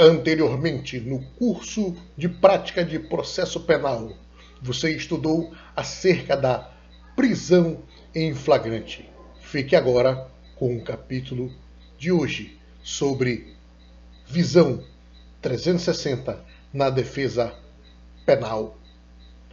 Anteriormente, no curso de prática de processo penal, você estudou acerca da prisão em flagrante. Fique agora com o capítulo de hoje sobre visão 360 na defesa penal,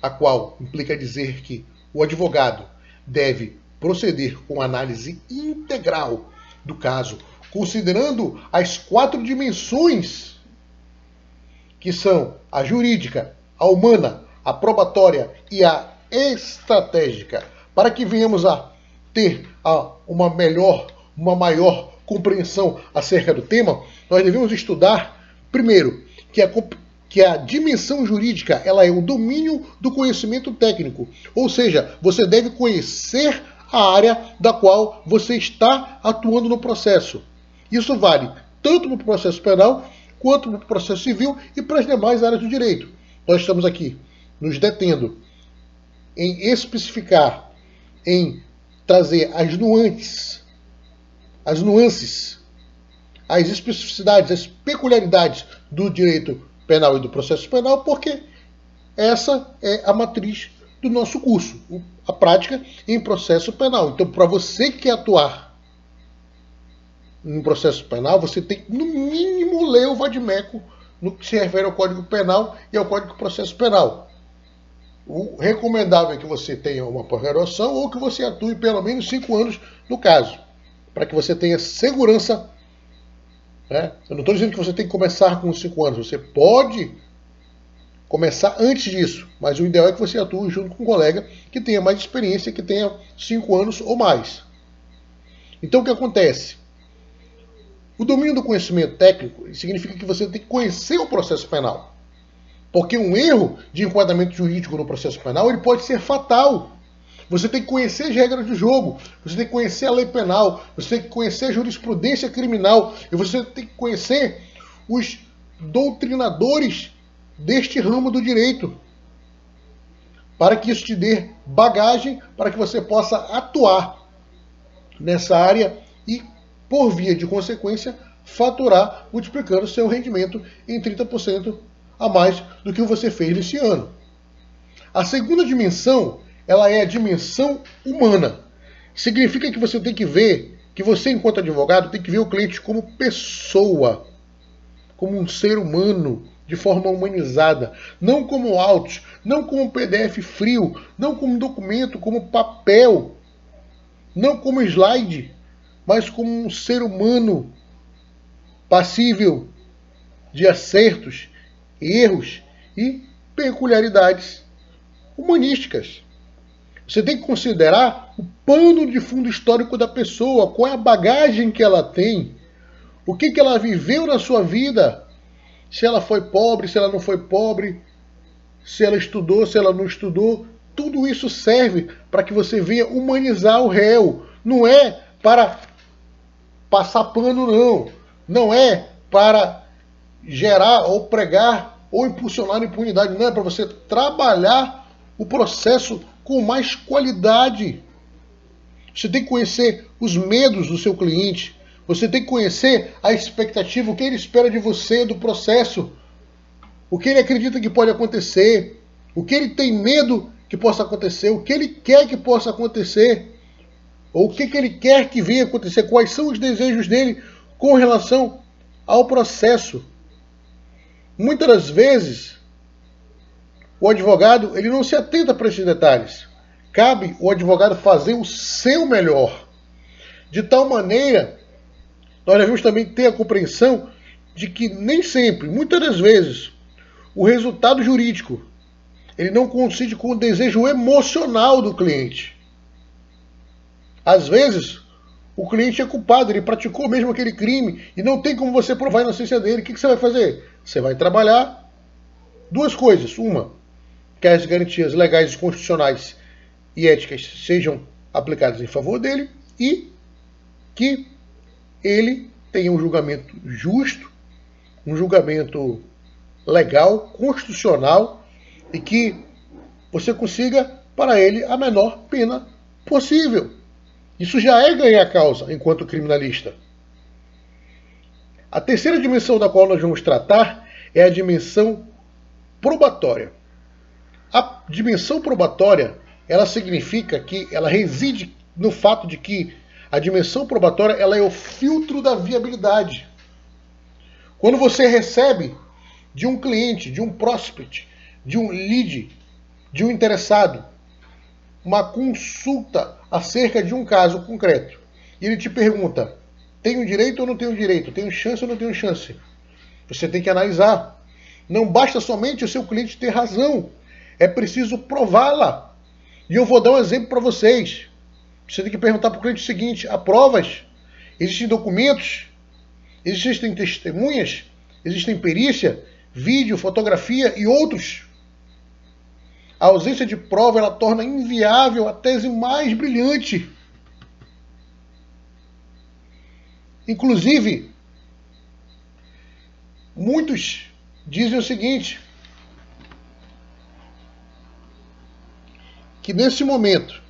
a qual implica dizer que o advogado deve proceder com análise integral do caso, considerando as 4 dimensões que são a jurídica, a humana, a probatória e a estratégica, para que venhamos a ter uma maior compreensão acerca do tema. Nós devemos estudar, primeiro, que a dimensão jurídica ela é o domínio do conhecimento técnico, ou seja, você deve conhecer a área da qual você está atuando no processo. Isso vale tanto para o processo penal quanto para o processo civil e para as demais áreas do direito. Nós estamos aqui nos detendo em especificar, em trazer as nuances, as especificidades, as peculiaridades do direito penal e do processo penal, porque essa é a matriz do nosso curso, a prática em processo penal. Então, para você que quer atuar no processo penal, você tem que, no mínimo, ler o vade-mecum no que se refere ao Código Penal e ao Código de Processo Penal. O recomendável é que você tenha uma pós-graduação ou que você atue pelo menos 5 anos no caso, para que você tenha segurança. Né? Eu não estou dizendo que você tem que começar com 5 anos, você pode começar antes disso, mas o ideal é que você atue junto com um colega que tenha mais experiência, que tenha 5 anos ou mais. Então o que acontece? O domínio do conhecimento técnico significa que você tem que conhecer o processo penal. Porque um erro de enquadramento jurídico no processo penal ele pode ser fatal. Você tem que conhecer as regras do jogo, você tem que conhecer a lei penal, você tem que conhecer a jurisprudência criminal e você tem que conhecer os doutrinadores deste ramo do direito, para que isso te dê bagagem, para que você possa atuar nessa área e, por via de consequência, faturar, multiplicando seu rendimento em 30% a mais do que você fez nesse ano. A segunda dimensão, ela é a dimensão humana. Significa que você tem que ver, que você, enquanto advogado, tem que ver o cliente como pessoa, como um ser humano, de forma humanizada, não como autos, não como PDF frio, não como documento, como papel, não como slide, mas como um ser humano passível de acertos, erros e peculiaridades humanísticas. Você tem que considerar o pano de fundo histórico da pessoa, qual é a bagagem que ela tem, o que ela viveu na sua vida, se ela foi pobre, se ela não foi pobre, se ela estudou, se ela não estudou. Tudo isso serve para que você venha humanizar o réu. Não é para passar pano, não. Não é para gerar ou pregar ou impulsionar a impunidade. Não, é para você trabalhar o processo com mais qualidade. Você tem que conhecer os medos do seu cliente. Você tem que conhecer a expectativa, o que ele espera de você, do processo. O que ele acredita que pode acontecer. O que ele tem medo que possa acontecer. O que ele quer que possa acontecer. Ou o que ele quer que venha acontecer. Quais são os desejos dele com relação ao processo. Muitas das vezes, o advogado ele não se atenta para esses detalhes. Cabe o advogado fazer o seu melhor. De tal maneira, nós devemos também ter a compreensão de que nem sempre, muitas das vezes, o resultado jurídico ele não coincide com o desejo emocional do cliente. Às vezes, o cliente é culpado, ele praticou mesmo aquele crime e não tem como você provar a inocência dele. O que você vai fazer? Você vai trabalhar 2 coisas. Uma, que as garantias legais, constitucionais e éticas sejam aplicadas em favor dele e que ele tenha um julgamento justo, um julgamento legal, constitucional e que você consiga para ele a menor pena possível. Isso já é ganhar causa enquanto criminalista. A terceira dimensão da qual nós vamos tratar é a dimensão probatória. A dimensão probatória, ela significa que ela reside no fato de que a dimensão probatória ela é o filtro da viabilidade. Quando você recebe de um cliente, de um prospect, de um lead, de um interessado, uma consulta acerca de um caso concreto, e ele te pergunta, tenho direito ou não tenho direito? Tenho chance ou não tenho chance? Você tem que analisar. Não basta somente o seu cliente ter razão. É preciso prová-la. E eu vou dar um exemplo para vocês. Você tem que perguntar para o cliente o seguinte, há provas? Existem documentos? Existem testemunhas? Existem perícia, vídeo, fotografia e outros? A ausência de prova ela torna inviável a tese mais brilhante. Inclusive, muitos dizem o seguinte, que nesse momento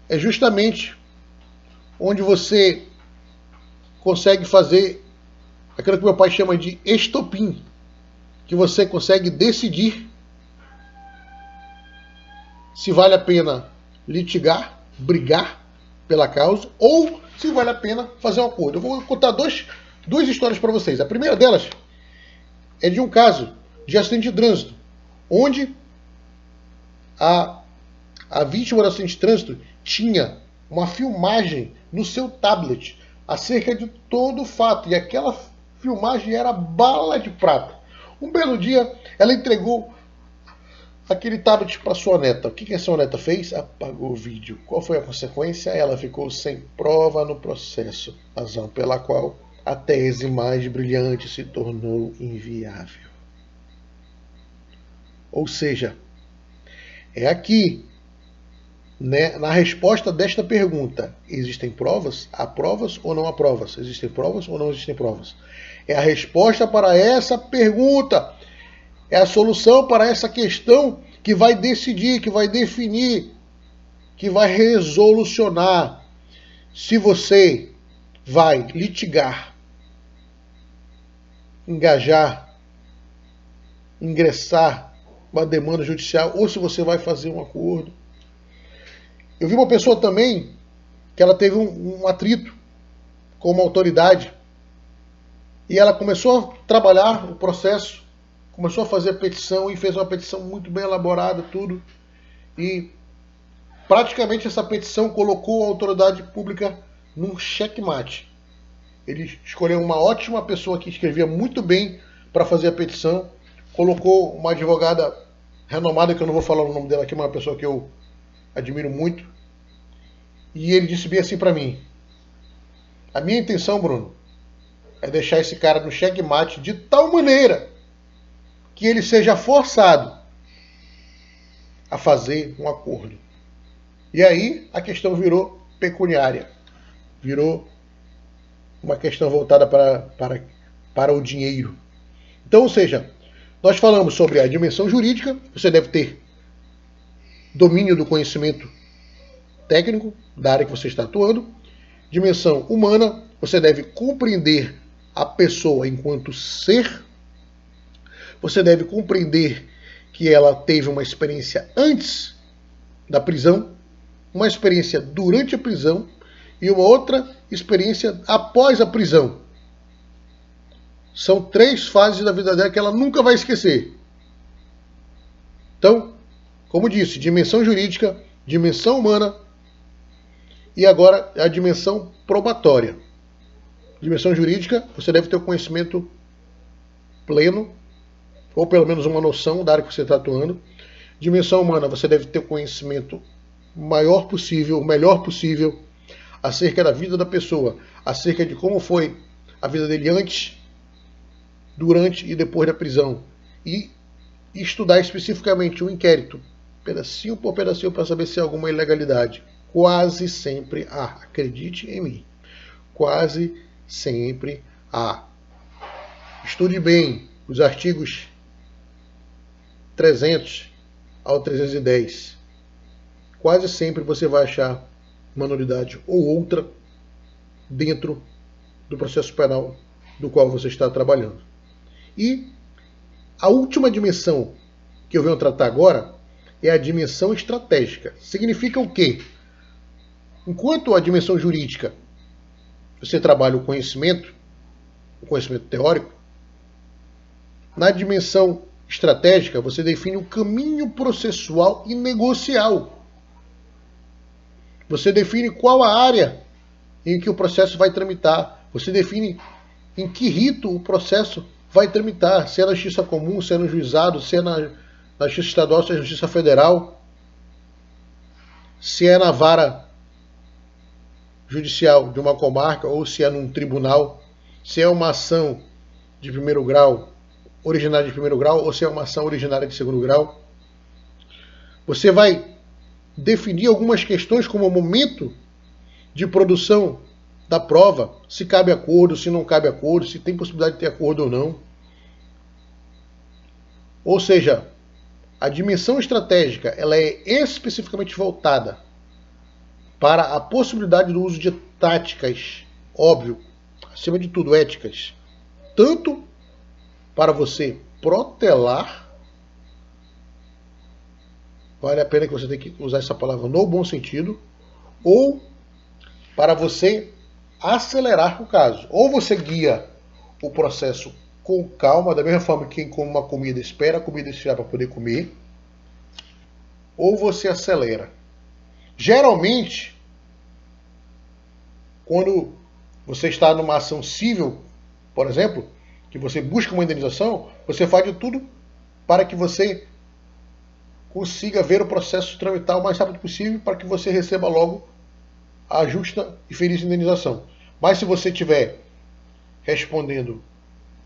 é justamente onde você consegue fazer aquilo que meu pai chama de estopim, que você consegue decidir se vale a pena litigar, brigar pela causa, ou se vale a pena fazer um acordo. Eu vou contar duas histórias para vocês. A primeira delas é de um caso de acidente de trânsito, onde a vítima do acidente de trânsito tinha uma filmagem no seu tablet acerca de todo o fato, e aquela filmagem era bala de prata. Um belo dia, ela entregou aquele tablet para sua neta. O que a sua neta fez? Apagou o vídeo. Qual foi a consequência? Ela ficou sem prova no processo, razão pela qual a tese mais brilhante se tornou inviável. Ou seja, é aqui, né, na resposta desta pergunta, existem provas? Há provas ou não há provas? Existem provas ou não existem provas? É a resposta para essa pergunta. É a solução para essa questão que vai decidir, que vai definir, que vai resolucionar se você vai litigar, engajar, ingressar uma demanda judicial ou se você vai fazer um acordo. Eu vi uma pessoa também que ela teve um atrito com uma autoridade e ela começou a trabalhar o processo, começou a fazer a petição e fez uma petição muito bem elaborada, tudo. E praticamente essa petição colocou a autoridade pública num checkmate. Ele escolheu uma ótima pessoa que escrevia muito bem para fazer a petição, colocou uma advogada renomada, que eu não vou falar o nome dela aqui, mas uma pessoa que eu admiro muito. E ele disse bem assim para mim, a minha intenção, Bruno, é deixar esse cara no checkmate de tal maneira que ele seja forçado a fazer um acordo. E aí a questão virou pecuniária, virou uma questão voltada para o dinheiro. Então, ou seja, nós falamos sobre a dimensão jurídica, você deve ter domínio do conhecimento técnico da área que você está atuando. Dimensão humana, você deve compreender a pessoa enquanto ser. Você deve compreender que ela teve uma experiência antes da prisão, uma experiência durante a prisão e uma outra experiência após a prisão. São 3 fases da vida dela que ela nunca vai esquecer. Então, como disse, dimensão jurídica, dimensão humana e agora a dimensão probatória. Dimensão jurídica, você deve ter o conhecimento pleno, ou pelo menos uma noção da área que você está atuando. Dimensão humana, você deve ter o conhecimento maior possível, o melhor possível, acerca da vida da pessoa, acerca de como foi a vida dele antes, durante e depois da prisão. E estudar especificamente o inquérito, pedacinho por pedacinho, para saber se há alguma ilegalidade. Quase sempre há, acredite em mim. Quase sempre há. Estude bem os artigos 300 ao 310. Quase sempre você vai achar uma nulidade ou outra dentro do processo penal do qual você está trabalhando. E a última dimensão que eu venho tratar agora é a dimensão estratégica. Significa o quê? Enquanto a dimensão jurídica você trabalha o conhecimento teórico, na dimensão estratégica você define o caminho processual e negocial. Você define qual a área em que o processo vai tramitar. Você define em que rito o processo vai tramitar. Se é na justiça comum, se é no juizado, se é na justiça estadual, se é na justiça federal, se é na vara judicial de uma comarca ou se é num tribunal, se é uma ação de primeiro grau, originária de primeiro grau, ou se é uma ação originária de segundo grau. Você vai definir algumas questões como o momento de produção da prova, se cabe acordo, se não cabe acordo, se tem possibilidade de ter acordo ou não. Ou seja, a dimensão estratégica ela é especificamente voltada para a possibilidade do uso de táticas, óbvio, acima de tudo éticas, tanto para você protelar, vale a pena que você tenha que usar essa palavra no bom sentido, ou para você acelerar o caso. Ou você guia o processo com calma, da mesma forma que quem come uma comida espera a comida esfriar para poder comer, ou você acelera. Geralmente, quando você está numa ação civil, por exemplo, que você busca uma indenização, você faz de tudo para que você consiga ver o processo tramitar o mais rápido possível para que você receba logo a justa e feliz indenização. Mas se você estiver respondendo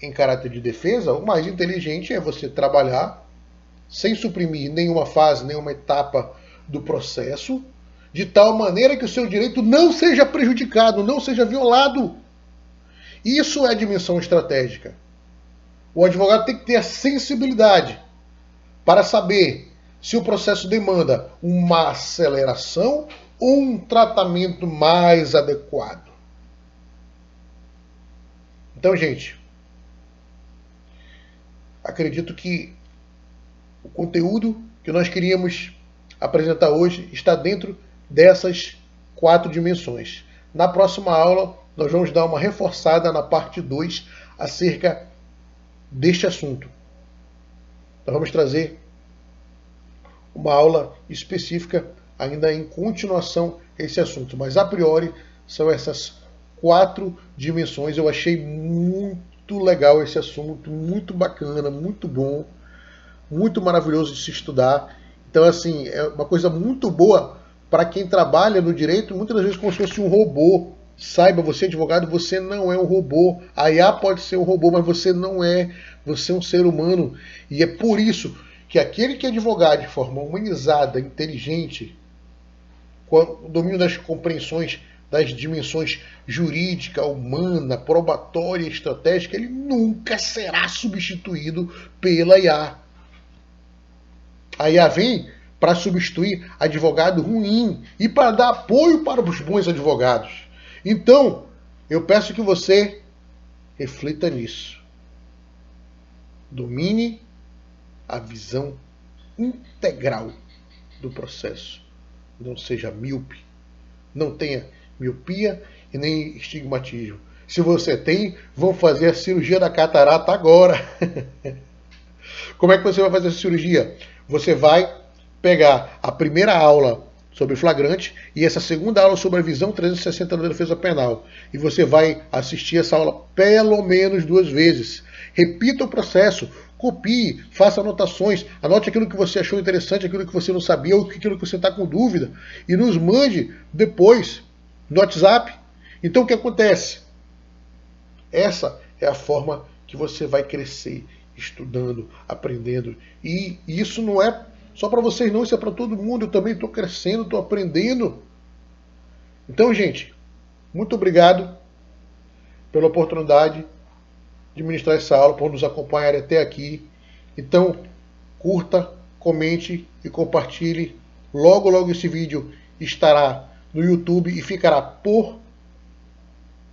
em caráter de defesa, o mais inteligente é você trabalhar sem suprimir nenhuma fase, nenhuma etapa do processo, de tal maneira que o seu direito não seja prejudicado, não seja violado. Isso é a dimensão estratégica. O advogado tem que ter a sensibilidade para saber se o processo demanda uma aceleração ou um tratamento mais adequado. Então, gente, acredito que o conteúdo que nós queríamos apresentar hoje está dentro dessas 4 dimensões. Na próxima aula, nós vamos dar uma reforçada na parte 2 acerca deste assunto. Nós vamos trazer uma aula específica ainda em continuação a esse assunto, mas a priori são essas 4 dimensões. Eu achei muito legal esse assunto, muito bacana, muito bom, muito maravilhoso de se estudar. Então, assim, é uma coisa muito boa para quem trabalha no direito, muitas vezes como se fosse um robô. Saiba, você advogado, você não é um robô. A IA pode ser um robô, mas você não é. Você é um ser humano. E é por isso que aquele que é advogado de forma humanizada, inteligente, com o domínio das compreensões das dimensões jurídica, humana, probatória e estratégica, ele nunca será substituído pela IA. A IA vem para substituir advogado ruim e para dar apoio para os bons advogados. Então, eu peço que você reflita nisso. Domine a visão integral do processo. Não seja míope. Não tenha miopia e nem estigmatismo. Se você tem, vão fazer a cirurgia da catarata agora. Como é que você vai fazer essa cirurgia? Você vai pegar a primeira aula sobre flagrante e essa segunda aula sobre a visão 360 da defesa penal. E você vai assistir essa aula pelo menos 2 vezes. Repita o processo, copie, faça anotações, anote aquilo que você achou interessante, aquilo que você não sabia, ou aquilo que você está com dúvida, e nos mande depois no WhatsApp. Então o que acontece? Essa é a forma que você vai crescer, estudando, aprendendo. E isso não é só para vocês não, isso é para todo mundo. Eu também estou crescendo, estou aprendendo. Então, gente, muito obrigado pela oportunidade de ministrar essa aula, por nos acompanhar até aqui. Então, curta, comente e compartilhe. Logo, logo esse vídeo estará no YouTube e ficará por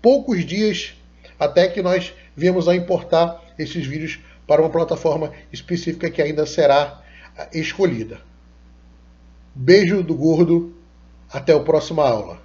poucos dias até que nós viemos a importar esses vídeos para uma plataforma específica que ainda será escolhida. Beijo do gordo, até a próxima aula.